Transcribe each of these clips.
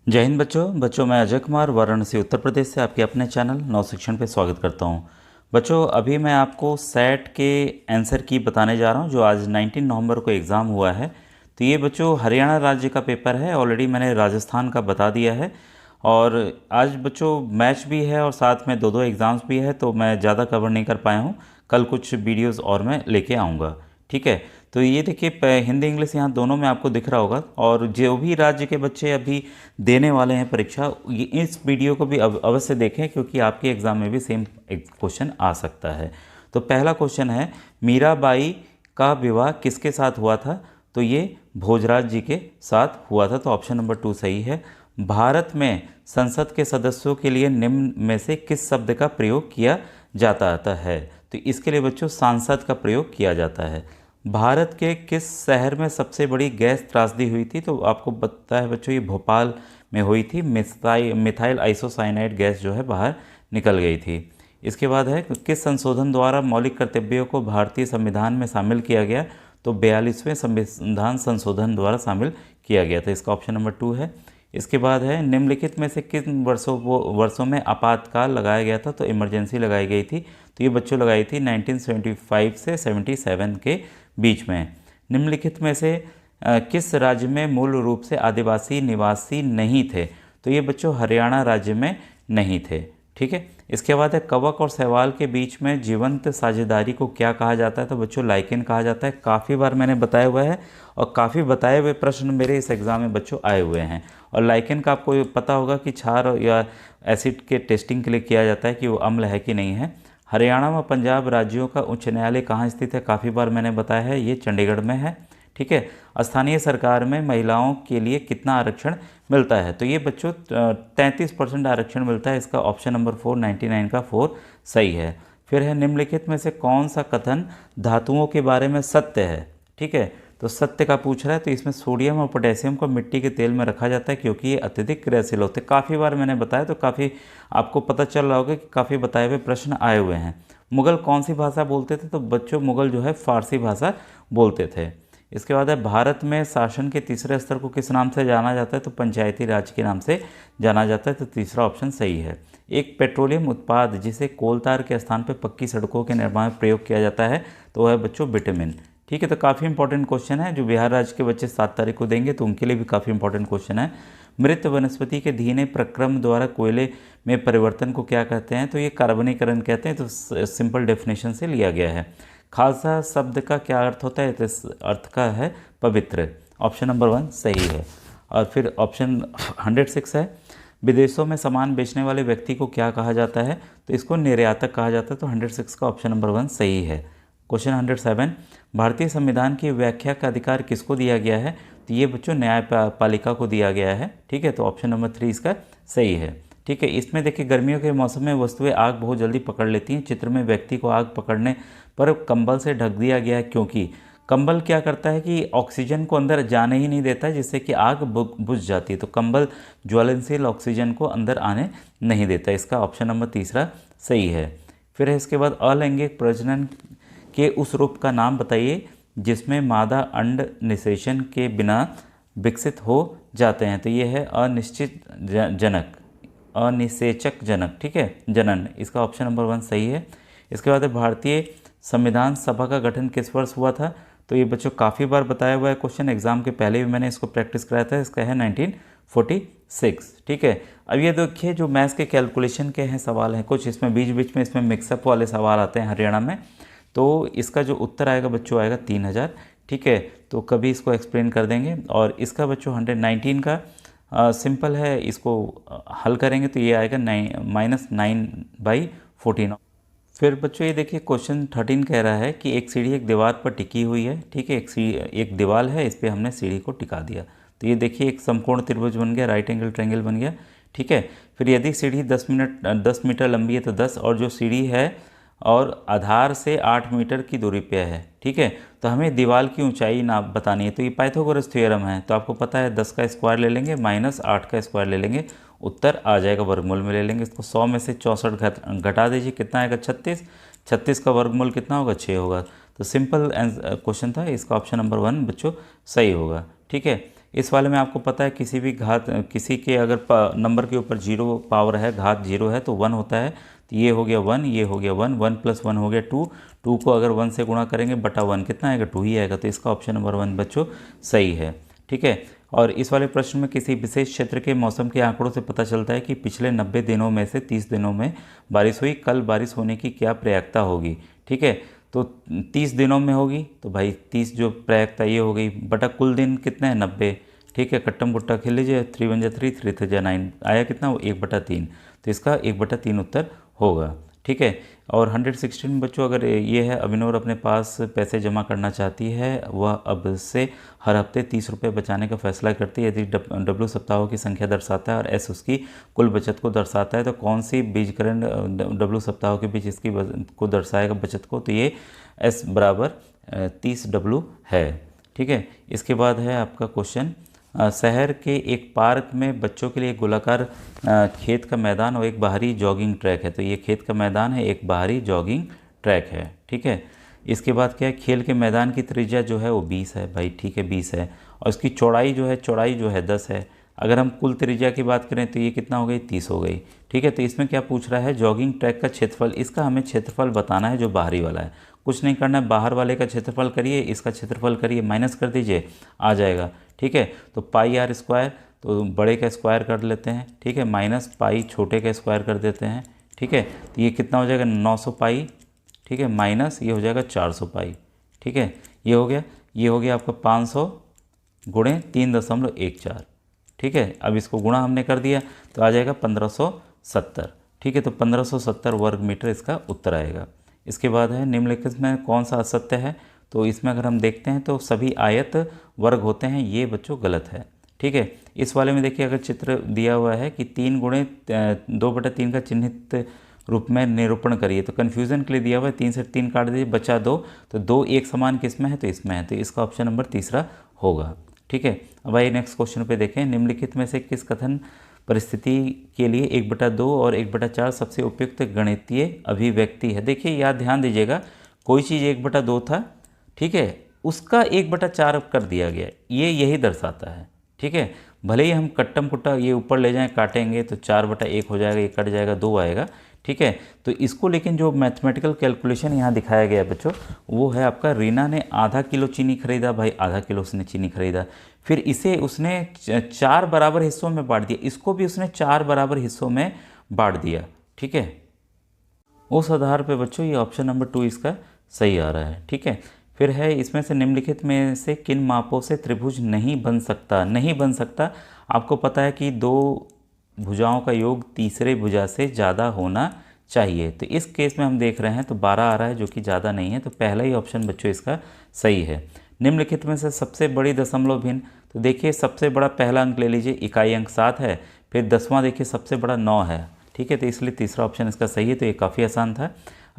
जय हिंद बच्चों मैं अजय कुमार वाराणसी उत्तर प्रदेश से आपके अपने चैनल नव शिक्षण पे स्वागत करता हूँ। बच्चों अभी मैं आपको सेट के आंसर की बताने जा रहा हूँ जो आज 19 नवंबर को एग्ज़ाम हुआ है। तो ये बच्चों हरियाणा राज्य का पेपर है। ऑलरेडी मैंने राजस्थान का बता दिया है और आज बच्चों मैच भी है और साथ में दो दो एग्ज़ाम्स भी है, तो मैं ज़्यादा कवर नहीं कर पाया हूँ। कल कुछ वीडियोज़ और मैं लेके आऊँगा। ठीक है, तो ये देखिए हिंदी इंग्लिश यहाँ दोनों में आपको दिख रहा होगा। और जो भी राज्य के बच्चे अभी देने वाले हैं परीक्षा, ये इस वीडियो को भी अवश्य देखें क्योंकि आपके एग्ज़ाम में भी सेम क्वेश्चन आ सकता है। तो पहला क्वेश्चन है, मीराबाई का विवाह किसके साथ हुआ था? तो ये भोजराज जी के साथ हुआ था, तो ऑप्शन नंबर 2 सही है। भारत में संसद के सदस्यों के लिए निम्न में से किस शब्द का प्रयोग किया जाता है? तो इसके लिए बच्चों सांसद का प्रयोग किया जाता है। भारत के किस शहर में सबसे बड़ी गैस त्रासदी हुई थी? तो आपको पता है बच्चों, ये भोपाल में हुई थी। मिथाइल आइसोसाइनाइड गैस जो है बाहर निकल गई थी। इसके बाद है, किस संशोधन द्वारा मौलिक कर्तव्यों को भारतीय संविधान में शामिल किया गया? तो 42वें संविधान संशोधन द्वारा शामिल किया गया था। इसका ऑप्शन नंबर 2 है। इसके बाद है, निम्नलिखित में से किन वर्षों में आपातकाल लगाया गया था? तो इमरजेंसी लगाई गई थी। तो ये बच्चों लगाई थी 1975 से 77 के बीच में। निम्नलिखित में से किस राज्य में मूल रूप से आदिवासी निवासी नहीं थे? तो ये बच्चों हरियाणा राज्य में नहीं थे। ठीक है, इसके बाद है, कवक और शैवाल के बीच में जीवंत साझेदारी को क्या कहा जाता है? तो बच्चों लाइकेन कहा जाता है। काफ़ी बार मैंने बताया हुआ है और काफ़ी बताए हुए प्रश्न मेरे इस एग्ज़ाम में बच्चों आए हुए हैं। और लाइकेन का आपको पता होगा कि क्षार या एसिड के टेस्टिंग के लिए किया जाता है कि वो अम्ल है कि नहीं है। हरियाणा व पंजाब राज्यों का उच्च न्यायालय कहाँ स्थित है? काफ़ी बार मैंने बताया है, ये चंडीगढ़ में है। ठीक है, स्थानीय सरकार में महिलाओं के लिए कितना आरक्षण मिलता है? तो ये बच्चों 33% आरक्षण मिलता है। इसका ऑप्शन नंबर 4 99 का 4 सही है। फिर है, निम्नलिखित में से कौन सा कथन धातुओं के बारे में सत्य है? ठीक है, तो सत्य का पूछ रहा है। तो इसमें सोडियम और पोटेशियम को मिट्टी के तेल में रखा जाता है क्योंकि ये अत्यधिक क्रियाशील होते हैं। काफ़ी बार मैंने बताया, तो काफ़ी आपको पता चल रहा होगा कि काफ़ी बताए हुए प्रश्न आए हुए हैं। मुग़ल कौन सी भाषा बोलते थे? तो बच्चों मुग़ल जो है फ़ारसी भाषा बोलते थे। इसके बाद है, भारत में शासन के तीसरे स्तर को किस नाम से जाना जाता है? तो पंचायती राज के नाम से जाना जाता है। तो तीसरा ऑप्शन सही है। एक पेट्रोलियम उत्पाद जिसे कोलतार के स्थान पर पक्की सड़कों के निर्माण में प्रयोग किया जाता है, तो वह है बच्चों बिटुमिन। ठीक है, तो काफ़ी इंपॉर्टेंट क्वेश्चन है जो बिहार राज्य के बच्चे 7 तारीख को देंगे, तो उनके लिए भी काफ़ी इंपॉर्टेंट क्वेश्चन है। मृत वनस्पति के धीमे प्रक्रम द्वारा कोयले में परिवर्तन को क्या कहते हैं? तो ये कार्बनीकरण कहते हैं। तो सिंपल डेफिनेशन से लिया गया है। खालसा शब्द का क्या अर्थ होता है? तो इस अर्थ का है पवित्र। ऑप्शन नंबर 1 सही है। और फिर ऑप्शन 106 है, विदेशों में सामान बेचने वाले व्यक्ति को क्या कहा जाता है? तो इसको निर्यातक कहा जाता है। तो 106 का ऑप्शन नंबर 1 सही है। क्वेश्चन 107, भारतीय संविधान की व्याख्या का अधिकार किसको दिया गया है? तो ये बच्चों न्यायपालिका को दिया गया है। ठीक है, तो ऑप्शन नंबर 3 इसका सही है। ठीक है, इसमें देखिए गर्मियों के मौसम में वस्तुएं आग बहुत जल्दी पकड़ लेती हैं। चित्र में व्यक्ति को आग पकड़ने पर कंबल से ढक दिया गया है क्योंकि कंबल क्या करता है कि ऑक्सीजन को अंदर जाने ही नहीं देता है, जिससे कि आग बुझ जाती है। तो कंबल ज्वलनशील ऑक्सीजन को अंदर आने नहीं देता। इसका ऑप्शन नंबर 3 सही है। फिर है इसके बाद, अलैंगिक प्रजनन के उस रूप का नाम बताइए जिसमें मादा अंड निषेचन के बिना विकसित हो जाते हैं। तो ये है अनिश्चित जनक, अनिषेचक जनक। ठीक है, जनन। इसका ऑप्शन नंबर 1 सही है। इसके बाद भारतीय संविधान सभा का गठन किस वर्ष हुआ था? तो ये बच्चों काफ़ी बार बताया हुआ है क्वेश्चन, एग्जाम के पहले भी मैंने इसको प्रैक्टिस कराया था। इसका है 1946। ठीक है, अब ये देखिए जो मैथ्स के कैलकुलेशन के हैं सवाल हैं कुछ, इसमें बीच बीच में इसमें मिक्सअप वाले सवाल आते हैं हरियाणा में। तो इसका जो उत्तर आएगा बच्चों आएगा 3000। ठीक है, तो कभी इसको एक्सप्लेन कर देंगे। और इसका बच्चों 119 का सिंपल है, इसको हल करेंगे तो ये आएगा -9/14। फिर बच्चों ये देखिए क्वेश्चन 13 कह रहा है कि एक सीढ़ी एक दीवार पर टिकी हुई है। ठीक है, एक दीवार है, इस पर हमने सीढ़ी को टिका दिया। तो ये देखिए एक समकोण त्रिभुज बन गया, राइट एंगल ट्रायंगल बन गया। ठीक है, फिर यदि सीढ़ी 10 मीटर लंबी है तो 10, और जो सीढ़ी है और आधार से 8 मीटर की दूरी पे है। ठीक है, तो हमें दीवार की ऊंचाई ना बतानी है। तो ये पाइथागोरस थ्योरम है, तो आपको पता है 10 का स्क्वायर ले लेंगे माइनस 8 का स्क्वायर ले लेंगे, उत्तर आ जाएगा, वर्गमूल में ले लेंगे। इसको 100 में से 64 घटा दीजिए, कितना आएगा 36। 36 का वर्गमूल कितना होगा? 6 होगा। तो सिंपल क्वेश्चन था, इसका ऑप्शन नंबर 1 बच्चों सही होगा। ठीक है, इस वाले में आपको पता है किसी भी घात, किसी के अगर नंबर के ऊपर 0 पावर है, घात 0 है तो 1 होता है। तो ये हो गया 1, ये हो गया 1, 1 + 1 हो गया 2, 2 को अगर 1 से गुणा करेंगे बटा 1 कितना आएगा, 2 ही आएगा। तो इसका ऑप्शन नंबर 1 बच्चों सही है। ठीक है। और इस वाले प्रश्न में किसी विशेष क्षेत्र के मौसम के आंकड़ों से पता चलता है कि पिछले 90 दिनों में से 30 दिनों में बारिश हुई, कल बारिश होने की क्या प्रयाक्ता होगी। ठीक है, तो 30 दिनों में होगी तो भाई 30 जो प्रयाक्ता ये हो गई, बटा कुल दिन कितने हैं 90। ठीक है, कट्टम गुट्टा खेल लीजिए, 3 × 1 = 3, 3 × 3 = 9, आया कितना, वो 1/3। तो इसका 1/3 उत्तर होगा। ठीक है। और 116 बच्चों अगर ये है, अभिनव अपने पास पैसे जमा करना चाहती है, वह अब से हर हफ्ते 30 रुपये बचाने का फैसला करती है। यदि डब्ल्यू सप्ताहों की संख्या दर्शाता है और एस उसकी कुल बचत को दर्शाता है, तो कौन सी बीजकरण डब्ल्यू सप्ताहों के बीच इसकी को दर्शाएगा बचत को, तो ये एस बराबर 30W है। ठीक है। इसके बाद है आपका क्वेश्चन, शहर के एक पार्क में बच्चों के लिए एक गोलाकार खेत का मैदान और एक बाहरी जॉगिंग ट्रैक है। तो ये खेत का मैदान है, एक बाहरी जॉगिंग ट्रैक है। ठीक है। इसके बाद क्या है, खेल के मैदान की त्रिज्या जो है वो 20 है भाई। ठीक है, 20 है। और इसकी चौड़ाई जो है 10 है। अगर हम कुल त्रिज्या की बात करें तो ये कितना हो गई, 30 हो गई। ठीक है। तो इसमें क्या पूछ रहा है, जॉगिंग ट्रैक का क्षेत्रफल, इसका हमें क्षेत्रफल बताना है जो बाहरी वाला है। कुछ नहीं करना है, बाहर वाले का क्षेत्रफल करिए, इसका क्षेत्रफल करिए, माइनस कर दीजिए, आ जाएगा। ठीक है। तो πr², तो बड़े का स्क्वायर कर लेते हैं। ठीक है, माइनस पाई छोटे का स्क्वायर कर देते हैं। ठीक है। तो ये कितना हो जाएगा, 900 पाई। ठीक है, माइनस ये हो जाएगा 400 पाई। ठीक है, ये हो गया। ये हो गया आपका 500 गुणे 3.14। ठीक है, अब इसको गुणा हमने कर दिया तो आ जाएगा 1570। ठीक है, तो 1570 वर्ग मीटर इसका उत्तर आएगा। इसके बाद है, निम्नलिखित में कौन सा असत्य है। तो इसमें अगर हम देखते हैं तो सभी आयत वर्ग होते हैं, ये बच्चों गलत है। ठीक है। इस वाले में देखिए, अगर चित्र दिया हुआ है कि 3 × 2/3 का चिन्हित रूप में निरूपण करिए, तो कन्फ्यूज़न के लिए दिया हुआ है 3 से 3 काट दीजिए, बचा 2, तो 2 एक समान किस में है, तो इसमें है। तो इसका ऑप्शन नंबर तीसरा होगा। ठीक है। अब आइए नेक्स्ट क्वेश्चन पे देखें, निम्नलिखित में से किस कथन परिस्थिति के लिए 1/2 और 1/4 सबसे उपयुक्त गणितीय अभिव्यक्ति है। देखिए याद ध्यान दीजिएगा, कोई चीज़ 1/2 था, ठीक है, उसका 1/4 कर दिया गया, ये यही दर्शाता है। ठीक है, भले ही हम कट्टम कुट्टा ये ऊपर ले जाएं काटेंगे तो 4/1 हो जाएगा, ये कट जाएगा, 2 आएगा। ठीक है, तो इसको लेकिन जो मैथमेटिकल कैलकुलेशन यहाँ दिखाया गया है बच्चों, वो है आपका, रीना ने आधा किलो चीनी खरीदा, भाई आधा किलो उसने चीनी खरीदा, फिर इसे उसने 4 बराबर हिस्सों में बांट दिया, इसको भी उसने 4 बराबर हिस्सों में बांट दिया। ठीक है, उस आधार पे बच्चों ये ऑप्शन नंबर 2 इसका सही आ रहा है। ठीक है, फिर है, इसमें से निम्नलिखित में से किन मापों से त्रिभुज नहीं बन सकता। नहीं बन सकता, आपको पता है कि 2 भुजाओं का योग तीसरे भुजा से ज़्यादा होना चाहिए। तो इस केस में हम देख रहे हैं तो 12 आ रहा है, जो कि ज़्यादा नहीं है, तो पहला ही ऑप्शन बच्चों इसका सही है। निम्नलिखित में से सबसे बड़ी दशमलव भिन्न, तो देखिए सबसे बड़ा पहला अंक ले लीजिए, इकाई अंक 7 है, फिर 10वां देखिए सबसे बड़ा 9 है। ठीक है, तो इसलिए तीसरा ऑप्शन इसका सही है। तो ये काफ़ी आसान था।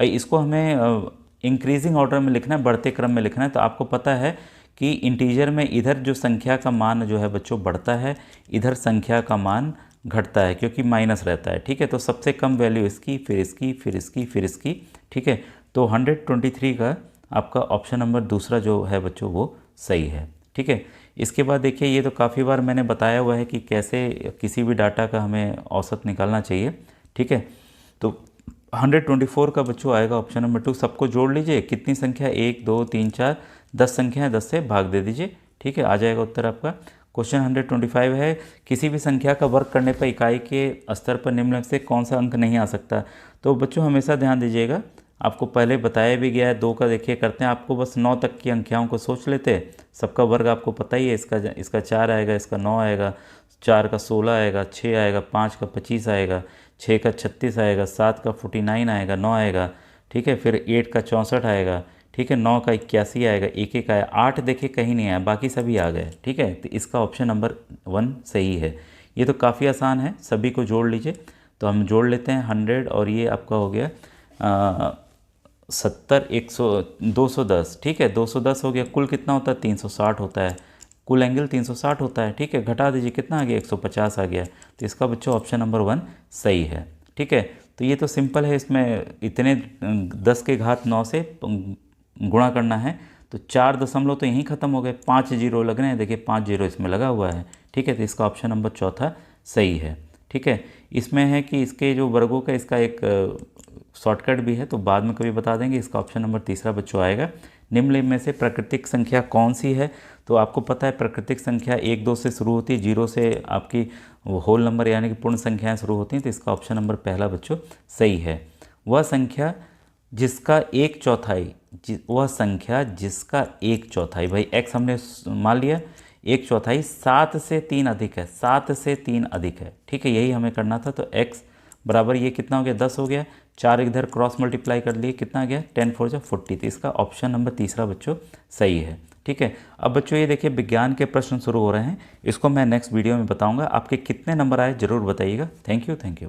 इसको हमें इंक्रीजिंग ऑर्डर में लिखना है, बढ़ते क्रम में लिखना है। तो आपको पता है कि इंटीजर में इधर जो संख्या का मान जो है बच्चों बढ़ता है, इधर संख्या का मान घटता है, क्योंकि माइनस रहता है। ठीक है, तो सबसे कम वैल्यू इसकी, फिर इसकी, फिर इसकी, फिर इसकी। ठीक है, तो 123 का आपका ऑप्शन नंबर दूसरा जो है बच्चों वो सही है। ठीक है, इसके बाद देखिए, ये तो काफ़ी बार मैंने बताया हुआ है कि कैसे किसी भी डाटा का हमें औसत निकालना चाहिए। ठीक है, तो 124 का बच्चों आएगा ऑप्शन नंबर 2। सबको जोड़ लीजिए, कितनी संख्या, 1 2 3 4 10 संख्या है, 10 से भाग दे दीजिए। ठीक है, आ जाएगा उत्तर आपका। क्वेश्चन 125 है, किसी भी संख्या का वर्ग करने पर इकाई के स्तर पर निम्न में से कौन सा अंक नहीं आ सकता। तो बच्चों हमेशा ध्यान दीजिएगा, आपको पहले बताया भी गया है, 2 का देखिए करते हैं, आपको बस 9 तक की अंख्याओं को सोच लेते हैं, सबका वर्ग आपको पता ही है, इसका 4 आएगा, इसका 9 आएगा, 4 का 16 आएगा, 6 आएगा, 5 का 25 आएगा, 6 का 36 आएगा, 7 का 49 आएगा, 9 आएगा। ठीक है, फिर 8 का 64 आएगा। ठीक है, 9 का 81 आएगा, 1 आया, 8 देखिए कहीं नहीं आया, बाकी सभी आ गए। ठीक है, तो इसका ऑप्शन नंबर 1 सही है। ये तो काफ़ी आसान है, सभी को जोड़ लीजिए। तो हम जोड़ लेते हैं 100, और ये आपका हो गया 70 100 210। ठीक है, 210 हो गया, कुल कितना होता है, 360 होता है, कुल एंगल 360 होता है। ठीक है, घटा दीजिए, कितना आ गया, 150 आ गया। तो इसका बच्चों ऑप्शन नंबर 1 सही है। ठीक है, तो ये तो सिंपल है, इसमें इतने 10 के घात 9 से गुणा करना है, तो 4 दशमलव तो यहीं ख़त्म हो गए, 5 जीरो लग रहे हैं, देखिए 5 जीरो इसमें लगा हुआ है। ठीक है, तो इसका ऑप्शन नंबर चौथा सही है। ठीक है, इसमें है कि इसके जो वर्गों का इसका एक शॉर्टकट भी है, तो बाद में कभी बता देंगे। इसका ऑप्शन नंबर तीसरा बच्चों आएगा। निम्नलिखित में से प्राकृतिक संख्या कौन सी है? तो आपको पता है प्राकृतिक संख्या 1 2 से शुरू होती है, 0 से आपकी होल नंबर यानी कि पूर्ण संख्याएं शुरू होती हैं। तो इसका ऑप्शन नंबर पहला बच्चों सही है। वह संख्या जिसका 1/4 वह संख्या जिसका 1/4, भाई x हमने मान लिया 1/4 7 से 3 अधिक है, 7 से 3 अधिक है। ठीक है, यही हमें करना था। तो x बराबर ये कितना हो गया, 10 हो गया, 4 इधर क्रॉस मल्टीप्लाई कर लिए, कितना आ गया 10 4 40। तो इसका ऑप्शन नंबर तीसरा बच्चों सही है। ठीक है, अब बच्चों ये देखिए विज्ञान के प्रश्न शुरू हो रहे हैं, इसको मैं नेक्स्ट वीडियो में बताऊंगा। आपके कितने नंबर आए ज़रूर बताइएगा। Thank you.